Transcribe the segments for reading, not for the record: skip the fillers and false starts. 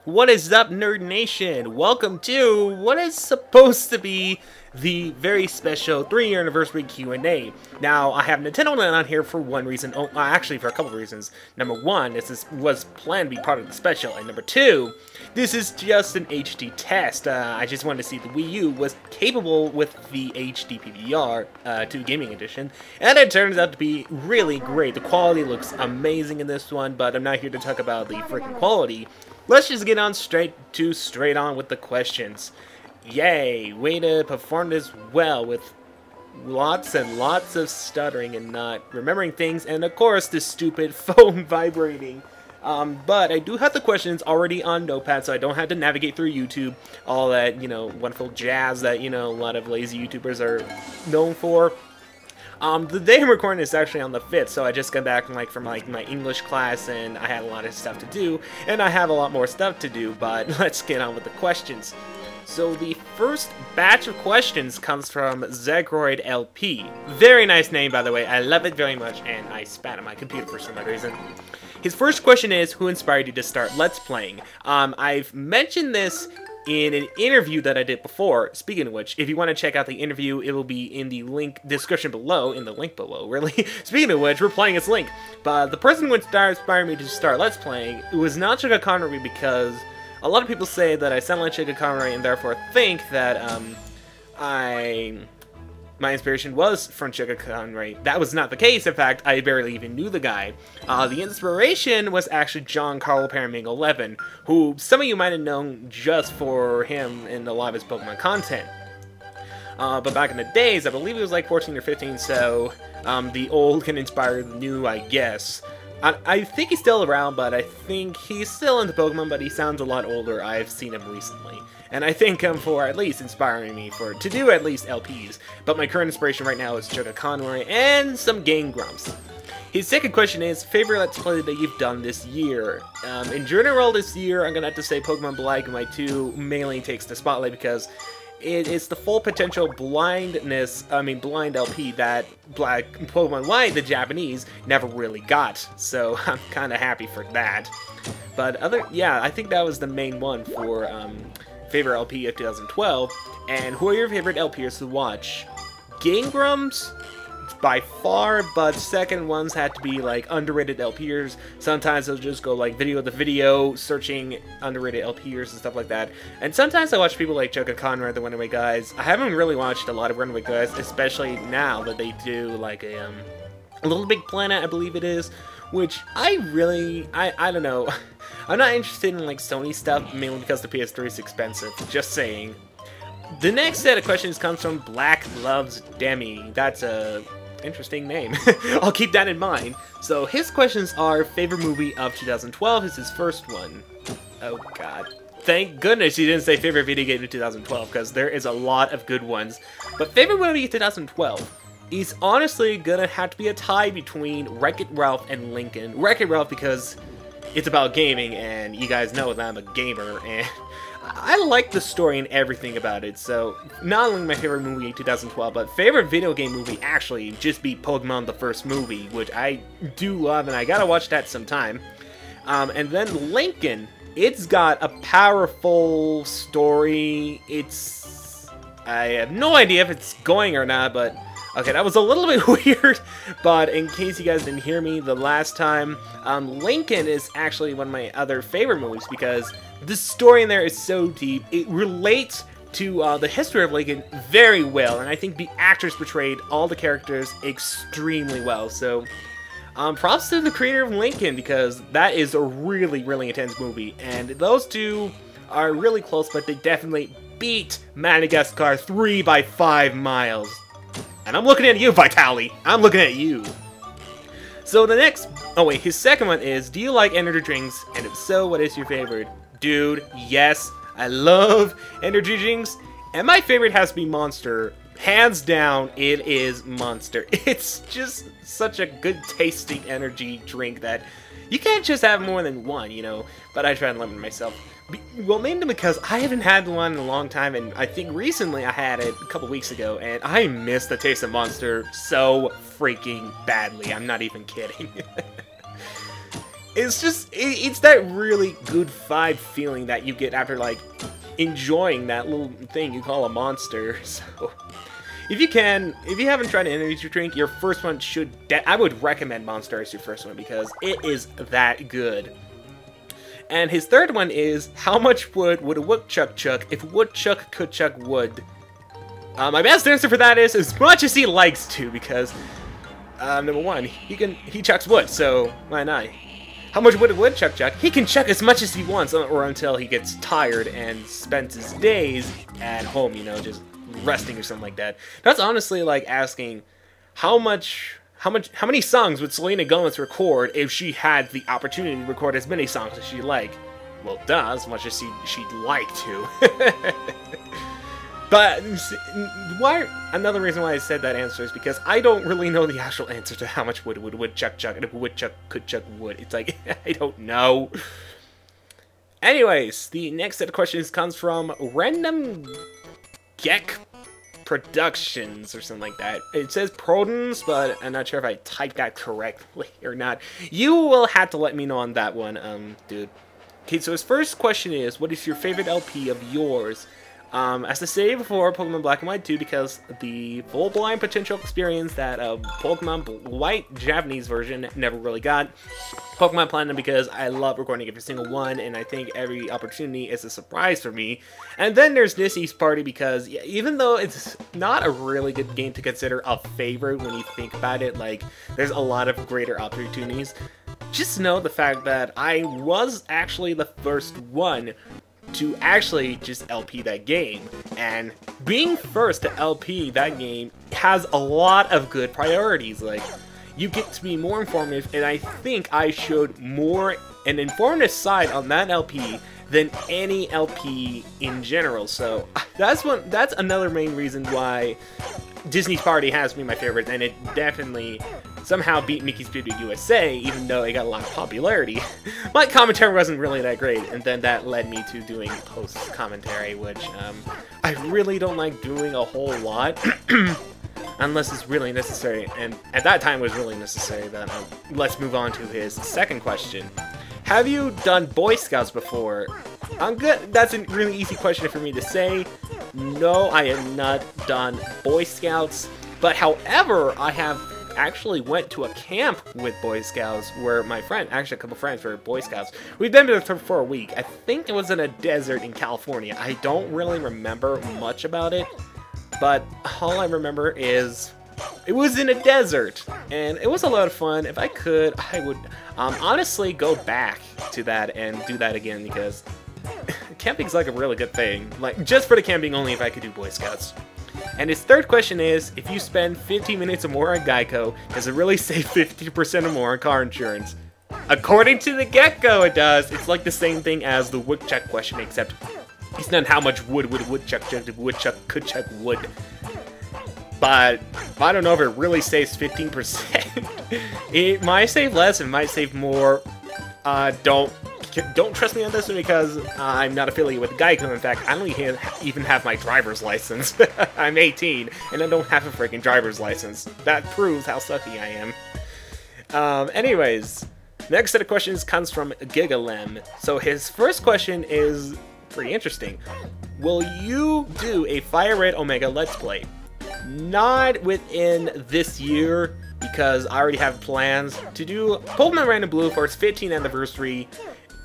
What is up, Nerd Nation? Welcome to what is supposed to be the very special 3-year anniversary Q&A. Now, I have Nintendo Land on here for one reason, actually for a couple of reasons. Number one, was planned to be part of the special, and number two, this is just an HD test. I just wanted to see if the Wii U was capable with the HD PVR 2 Gaming Edition, and it turns out to be really great. The quality looks amazing in this one, but I'm not here to talk about the freaking quality. Let's just get on straight on with the questions. Yay, way to perform this well with lots and lots of stuttering and not remembering things, and of course the stupid phone vibrating. But I do have the questions already on Notepad, so I don't have to navigate through YouTube, all that, wonderful jazz that, a lot of lazy YouTubers are known for. The day I'm recording is actually on the 5th, so I just got back from my English class, and I had a lot of stuff to do, and I have a lot more stuff to do, but let's get on with the questions. So the first batch of questions comes from Zegroid LP. Very nice name, by the way. I love it very much, and I spat on my computer for some reason. His first question is, who inspired you to start Let's Playing? I've mentioned this in an interview that I did before. Speaking of which, if you want to check out the interview, it will be in the description below, really. Speaking of which, we're playing its Link. But the person who inspired me to start Let's Playing, it was not Sugar Connery, because a lot of people say that I sound like Sugar Connery and therefore think that my inspiration was from Sugar Connery. That was not the case. In fact, I barely even knew the guy. The inspiration was actually John Carl Paramingo 11, who some of you might have known just for him in a lot of his Pokemon content. But back in the days, I believe it was like 14 or 15, so the old can inspire the new, I guess. I think he's still around, but I think he's still into Pokemon, but he sounds a lot older. I've seen him recently. And I thank him for at least inspiring me to do at least LPs. But my current inspiration right now is Sugar Conroy and some Game Grumps. His second question is, favorite Let's Play that you've done this year? In general this year, I'm going to have to say Pokemon Black and White 2 mainly takes the spotlight because it's the full potential blind LP that Pokemon White, the Japanese, never really got. So I'm kind of happy for that. But I think that was the main one for favorite LP of 2012. And who are your favorite LPers to watch? Game Grumps by far, but second ones had to be like underrated LPers. Sometimes they'll just go like video to video, searching underrated LPers and stuff like that. And sometimes I watch people like Chuck and Conrad, the Runaway Guys. I haven't really watched a lot of Runaway Guys, especially now that they do like a Little Big Planet, I believe it is, which I don't know. I'm not interested in like Sony stuff, mainly because the PS3 is expensive. Just saying. The next set of questions comes from Black Loves Demi. That's a interesting name. I'll keep that in mind. So his questions are, favorite movie of 2012 is his first one. Oh god. Thank goodness he didn't say favorite video game of 2012, because there is a lot of good ones. But favorite movie of 2012 is honestly gonna have to be a tie between Wreck-It Ralph and Lincoln. Wreck-It Ralph because it's about gaming, and you guys know that I'm a gamer, and I like the story and everything about it, so not only my favorite movie of 2012, but favorite video game movie actually just be Pokemon the first movie, which I do love, and I gotta watch that sometime. And then Lincoln, it's got a powerful story. I have no idea if it's going or not, but okay, that was a little bit weird, but in case you guys didn't hear me the last time, Lincoln is actually one of my other favorite movies because the story in there is so deep. It relates to the history of Lincoln very well, and I think the actors portrayed all the characters extremely well. So, props to the creator of Lincoln because that is a really, really intense movie, and those two are really close, but they definitely beat Madagascar 3 by 5 miles. And I'm looking at you, Vitali. I'm looking at you. So the next... Oh wait, his second one is, do you like energy drinks? And if so, what is your favorite? Dude, yes. I love energy drinks. And my favorite has to be Monster. Hands down, it is Monster. It's just such a good tasting energy drink that you can't just have more than one, But I try and limit myself. Well, mainly because I haven't had one in a long time, and I think recently I had it a couple weeks ago, and I miss the taste of Monster so freaking badly. I'm not even kidding. it's just, it's that really good vibe feeling that you get after, like, enjoying that little thing you call a monster. So, if you haven't tried an energy drink, your first one should, I would recommend Monster as your first one because it is that good. And his third one is, how much wood would a woodchuck chuck if a woodchuck could chuck wood? My best answer for that is as much as he likes to, because number one, he chucks wood, so why not? How much wood a woodchuck chuck? He can chuck as much as he wants, or until he gets tired and spends his days at home, you know, just resting or something like that. That's honestly like asking how many songs would Selena Gomez record if she had the opportunity to record as many songs as she liked? Well, duh, as much as she'd like to. But another reason why I said that answer is because I don't really know the actual answer to how much wood would a woodchuck chuck, and if a woodchuck could chuck wood. It's like, I don't know. Anyways, the next set of questions comes from Random Geck Productions or something like that. It says Protons, but I'm not sure if I typed that correctly or not. You will have to let me know on that one, dude. Okay, so his first question is, what is your favorite LP of yours? As I stated before, Pokemon Black and White 2, because the full blind potential experience that Pokemon White Japanese version never really got. Pokemon Platinum, because I love recording every single one, and I think every opportunity is a surprise for me. And then there's Disney's Party, because even though it's not a really good game to consider a favorite when you think about it, like, there's a lot of greater opportunities, just know the fact that I was actually the first one to actually just LP that game, and being first to LP that game has a lot of good priorities. Like, you get to be more informative, and I think I showed more an informative side on that LP than any LP in general. So that's another main reason why Disney's Party has to be my favorite, and it definitely somehow beat Mickey's Beauty USA, even though it got a lot of popularity. My commentary wasn't really that great, and then that led me to doing post-commentary, which I really don't like doing a whole lot, unless it's really necessary, and at that time it was really necessary. But let's move on to his second question. Have you done Boy Scouts before? I'm good. That's a really easy question for me to say. No, I have not done Boy Scouts, but however, I have actually went to a camp with Boy Scouts where my friend, actually a couple friends were Boy Scouts. We've been there for a week. I think it was in a desert in California. I don't really remember much about it, but all I remember is it was in a desert, and it was a lot of fun. If I could, I would honestly go back to that and do that again, because camping's like a really good thing. Like, just for the camping only, if I could do Boy Scouts. And his third question is, if you spend 15 minutes or more on Geico, does it really save 50% or more on car insurance? According to the get-go, it does. It's like the same thing as the woodchuck question, except it's not how much wood would a woodchuck chuck if a woodchuck could chuck wood. But I don't know if it really saves 15%. It might save less, it might save more. Don't trust me on this one, because I'm not affiliated with Geico. In fact, I don't even have my driver's license. I'm 18, and I don't have a freaking driver's license. That proves how sucky I am. Anyways, next set of questions comes from Gigalem. So his first question is pretty interesting. Will you do a Fire Red Omega Let's Play? Not within this year, because I already have plans to do Pokemon Random Blue for its 15th anniversary.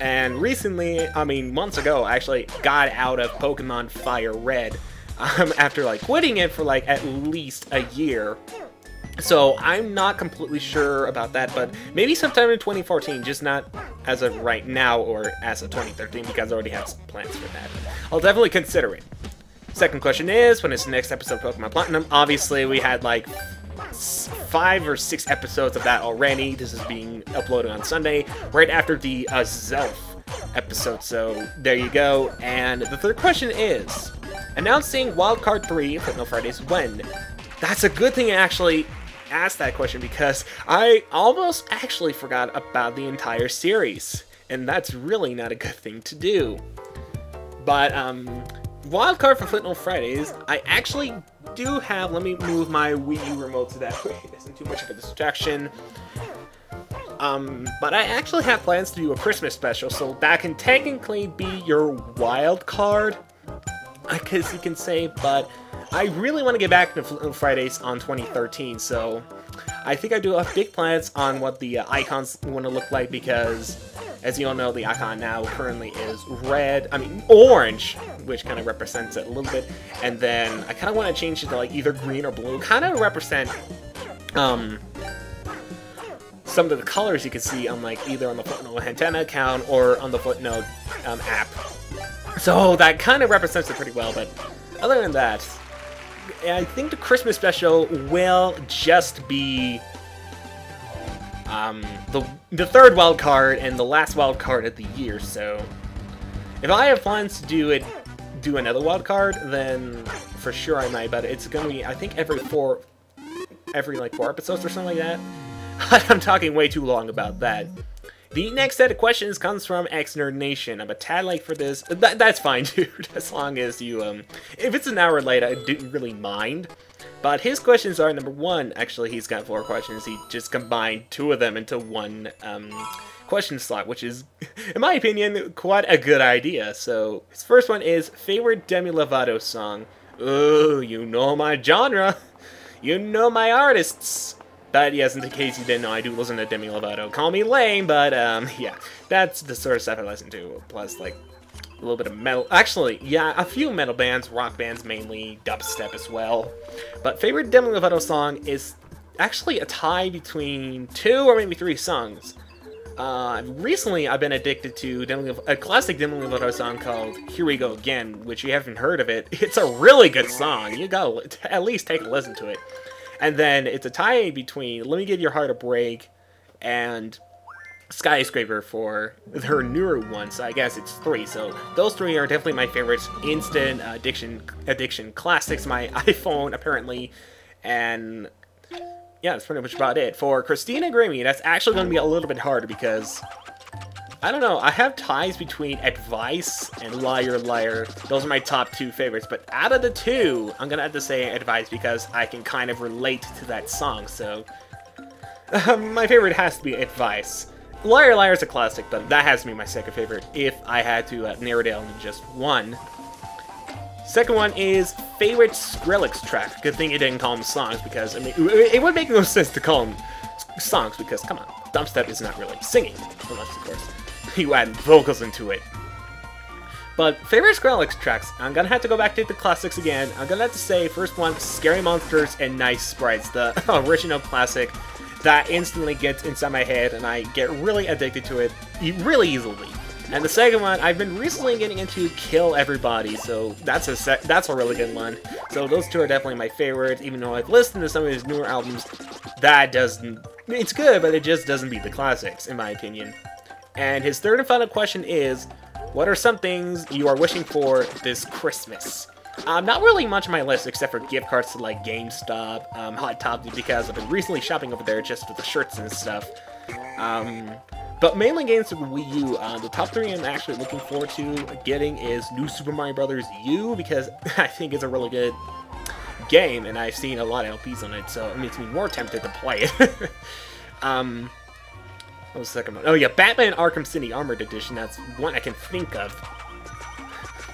And recently, I mean months ago, I actually got out of Pokemon Fire Red after like quitting it for like at least a year. So I'm not completely sure about that, but maybe sometime in 2014, just not as of right now or as of 2013, because I already have some plans for that. I'll definitely consider it. Second question is, when is the next episode of Pokemon Platinum? Obviously, we had like 5 or 6 episodes of that already. This is being uploaded on Sunday, right after the Zelf episode, so there you go. And the third question is, announcing Wildcard 3 Footnote Fridays when? That's a good thing I actually asked that question, because I almost actually forgot about the entire series, and that's really not a good thing to do. But Wildcard for Footnote Fridays, I actually do have. Let me move my Wii U remote so that way it isn't too much of a distraction. But I actually have plans to do a Christmas special, so that can technically be your wild card, I guess you can say, but I really want to get back to Fridays on 2013, so I think I do have big plans on what the icons want to look like, because as you all know, the icon now currently is orange, which kind of represents it a little bit, and then I kind of want to change it to like either green or blue, kind of represent some of the colors you can see on like either on the Footnote Antenna account or on the Footnote app. So that kind of represents it pretty well, but other than that, I think the Christmas special will just be the third wild card and the last wild card of the year. So if I have plans to do another wild card, then for sure I might. But it's gonna be, I think, every like 4 episodes or something like that. I'm talking way too long about that. The next set of questions comes from X-Nerd Nation. I'm a tad late for this. That's fine, dude. As long as you, if it's an hour late, I didn't really mind. But his questions are, number 1, actually, he's got 4 questions. He just combined 2 of them into one, question slot, which is, in my opinion, quite a good idea. So, his first one is, favorite Demi Lovato song? Oh, you know my genre. You know my artists. But yes, in case you didn't know, I do listen to Demi Lovato. Call me lame, but yeah, that's the sort of stuff I listen to. Plus, like, a little bit of metal. Actually, yeah, a few metal bands, rock bands mainly, dubstep as well. But favorite Demi Lovato song is actually a tie between 2 or maybe 3 songs. Recently, I've been addicted to a classic Demi Lovato song called Here We Go Again, which you haven't heard of it. It's a really good song. You gotta at least take a listen to it. And then it's a tie between Let Me Give Your Heart a Break and Skyscraper for her newer one, so I guess it's 3. So those 3 are definitely my favorites. Instant addiction classics, my iPhone apparently, and yeah, that's pretty much about it. For Christina Grimmie, that's actually going to be a little bit harder because I don't know, I have ties between Advice and Liar Liar. Those are my top 2 favorites, but out of the 2, I'm gonna have to say Advice because I can kind of relate to that song, so my favorite has to be Advice. Liar Liar is a classic, but that has to be my second favorite if I had to narrow it down to just one. Second one is favorite Skrillex track. Good thing you didn't call them songs, because I mean, it would make no sense to call them songs, because come on, dubstep is not really singing, unless of course you add vocals into it. But favorite Skrillex tracks, I'm gonna have to go back to the classics again. I'm gonna have to say, first one, Scary Monsters and Nice Sprites, the original classic that instantly gets inside my head and I get really addicted to it really easily. And the second one, I've been recently getting into Kill Everybody, so that's a really good one. So those 2 are definitely my favorites, even though I've listened to some of his newer albums. It's good, but it just doesn't beat the classics, in my opinion. And his third and final question is, what are some things you are wishing for this Christmas? Not really much on my list, except for gift cards to like GameStop, Hot Topic, because I've been recently shopping over there just with the shirts and stuff. But mainly games for the Wii U. The top 3 I'm actually looking forward to getting is New Super Mario Bros. U, because I think it's a really good game, and I've seen a lot of LPs on it, so it makes me more tempted to play it. What was the second one? Oh yeah, Batman Arkham City Armored Edition. That's one I can think of.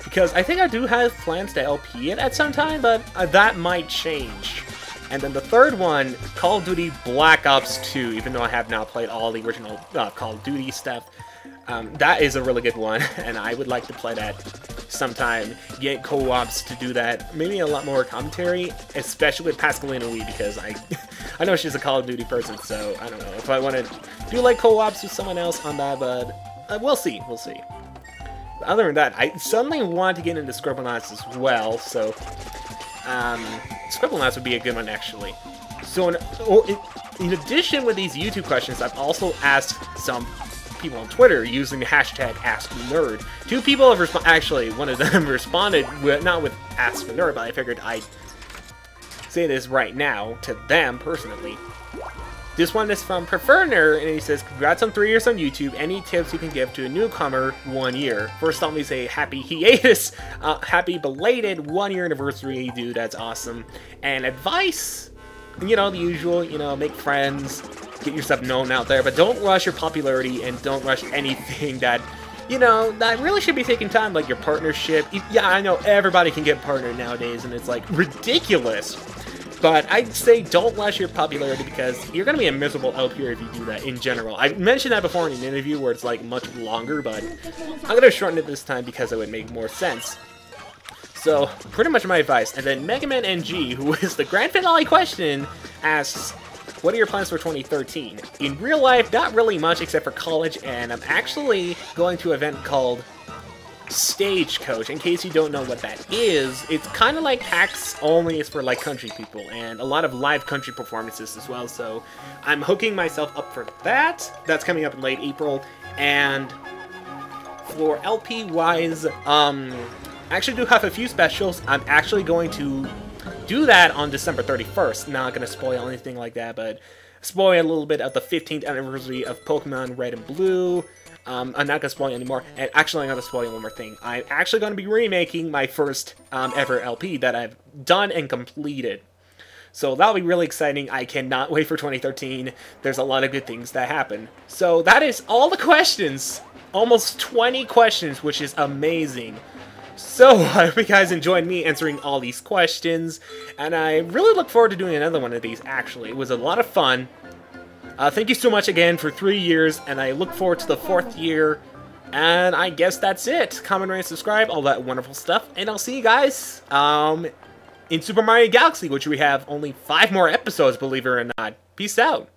Because I think I do have plans to LP it at some time, but that might change. And then the third one, Call of Duty Black Ops 2, even though I have not played all the original Call of Duty stuff. That is a really good one, and I would like to play that sometime. Get co-ops to do that. Maybe a lot more commentary, especially with Pascaline Louis, because I know she's a Call of Duty person, so I don't know if I want to do like co-ops with someone else on that, but we'll see, we'll see. But other than that, I suddenly want to get into Scribblenauts as well, so Scribblenauts would be a good one, actually. So in addition with these YouTube questions, I've also asked some people on Twitter using the hashtag AskNerd. 2 people have actually, one of them responded, not with AskNerd, but I figured I'd say this right now to them personally. This one is from PreferNerd, and he says, congrats on 3 years on YouTube. Any tips you can give to a newcomer 1 year? First, let me say happy hiatus. Happy belated 1-year anniversary, dude. That's awesome. And advice, you know, the usual, you know, make friends, get yourself known out there, but don't rush your popularity and don't rush anything that, you know, that really should be taking time, like your partnership. Yeah, I know everybody can get partnered nowadays, and it's like ridiculous. But I'd say don't rush your popularity because you're going to be a miserable LPer if you do that in general. I mentioned that before in an interview where it's like much longer, but I'm going to shorten it this time because it would make more sense. So, pretty much my advice. And then Mega Man NG, who is the grand finale question, asks, what are your plans for 2013? In real life, not really much except for college, and I'm actually going to an event called Stagecoach. In case you don't know what that is, it's kind of like PAX, only it's for like country people, and a lot of live country performances as well, so I'm hooking myself up for that. That's coming up in late April, and for LP-wise, I actually do have a few specials. I'm actually going to do that on December 31st. Not going to spoil anything like that, but spoil a little bit of the 15th anniversary of Pokemon Red and Blue. I'm not going to spoil anymore. And actually, I'm going to spoil one more thing. I'm actually going to be remaking my first ever LP that I've done and completed. So that'll be really exciting. I cannot wait for 2013. There's a lot of good things that happen. So that is all the questions. Almost 20 questions, which is amazing. So, I hope you guys enjoyed me answering all these questions, and I really look forward to doing another one of these, actually. It was a lot of fun. Thank you so much again for 3 years, and I look forward to the 4th year, and I guess that's it. Comment, rate, subscribe, all that wonderful stuff, and I'll see you guys in Super Mario Galaxy, which we have only 5 more episodes, believe it or not. Peace out.